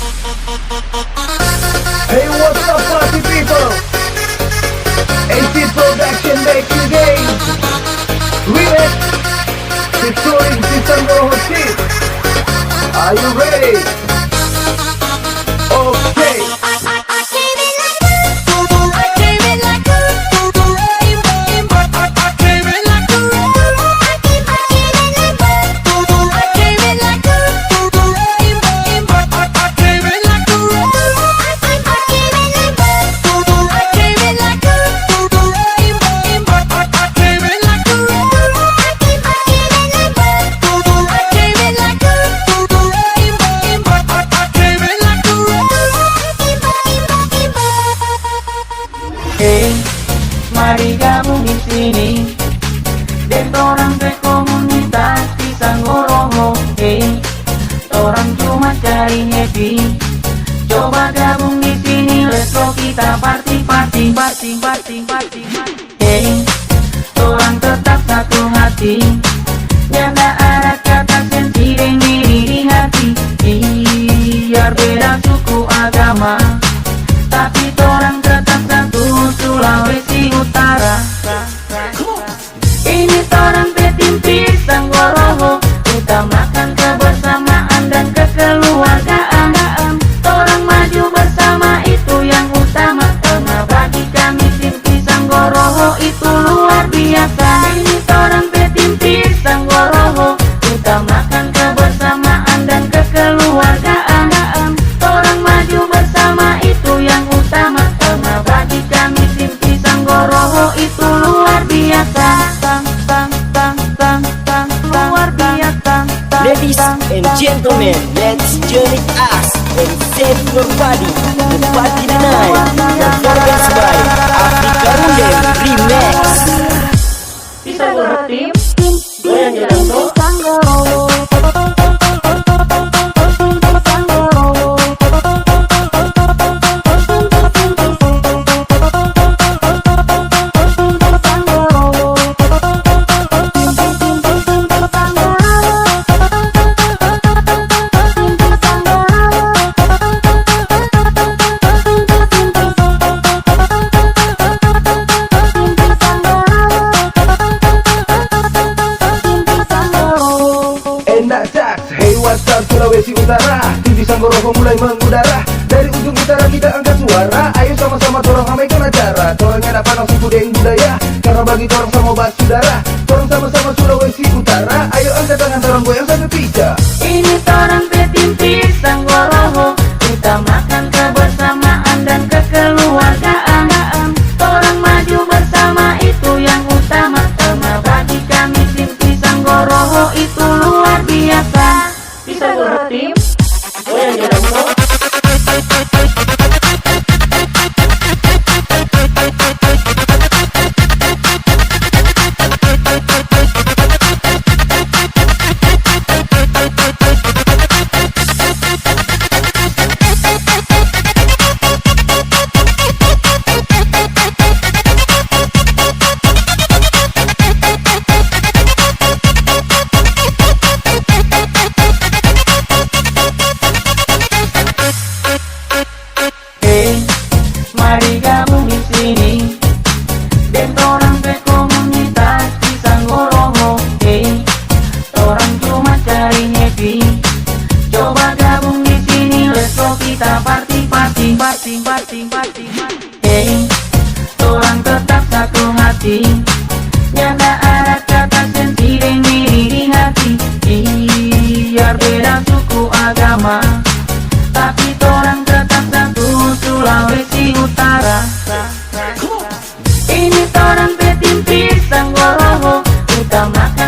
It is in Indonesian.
Hey, what's up, party people? AC Production back again. Remix featuring Sisangoro Hotip. Are you ready? Okay. Hey, mari gabung di sini. Dan orang komunitas Pisang-Goroho. Hey, orang cuma cari happy. Coba gabung di sini, let's go kita party. Hey, orang tetap satu hati. Jaga ada kata sensi dan diri di hati. Biar beda suku agama, tapi orang tetap satu Sulawesi Utara. Ini orang tim Pisang-Goroho, utamakan kebersamaan dan kekeluargaan. Orang maju bersama itu yang utama. Karena bagi kami tim Pisang-Goroho itu luar biasa. Ini orang tim Pisang-Goroho, utamakan kebersamaan dan kekeluargaan. Orang maju bersama itu yang utama. Karena bagi kami tim Pisang-Goroho itu luar biasa. Luar biasa. Ladies and gentlemen, let's join us and save your body. The party tonight, performance by Afrika Rundeng Remix. Pisang-Goroho tim, goyang jalan tuh. Hey, what's up Sulawesi Utara, tim Pisang-Goroho mulai mengudara. Dari ujung utara kita angkat suara. Ayo sama-sama torong ramaikan acara. Torongnya ada panang suku dan budaya. Karena bagi torong sama bas saudara. Torong sama-sama Sulawesi Utara. Ayo angkat tangan torong goyang sampai pijak. Ini torong tim Pisang-Goroho, utamakan kebersamaan dan kekeluargaan. Torong maju bersama itu yang utama. Karena bagi kami tim Pisang-Goroho itu luar biasa. Pisang-Goroho tim, goyang jalan tuh. Mari gabung di sini. Dan orang komunitas Pisang-Goroho. Hey, orang cuma cari happy. Coba gabung di sini, let's go kita party. Hey, orang tetap satu hati. Jaga ada kata sensi dan diri di hati. Biar beda suku agama, tapi orang tetap satu Sulawesi Utara. Ini orang tim Pisang-Goroho, utamakan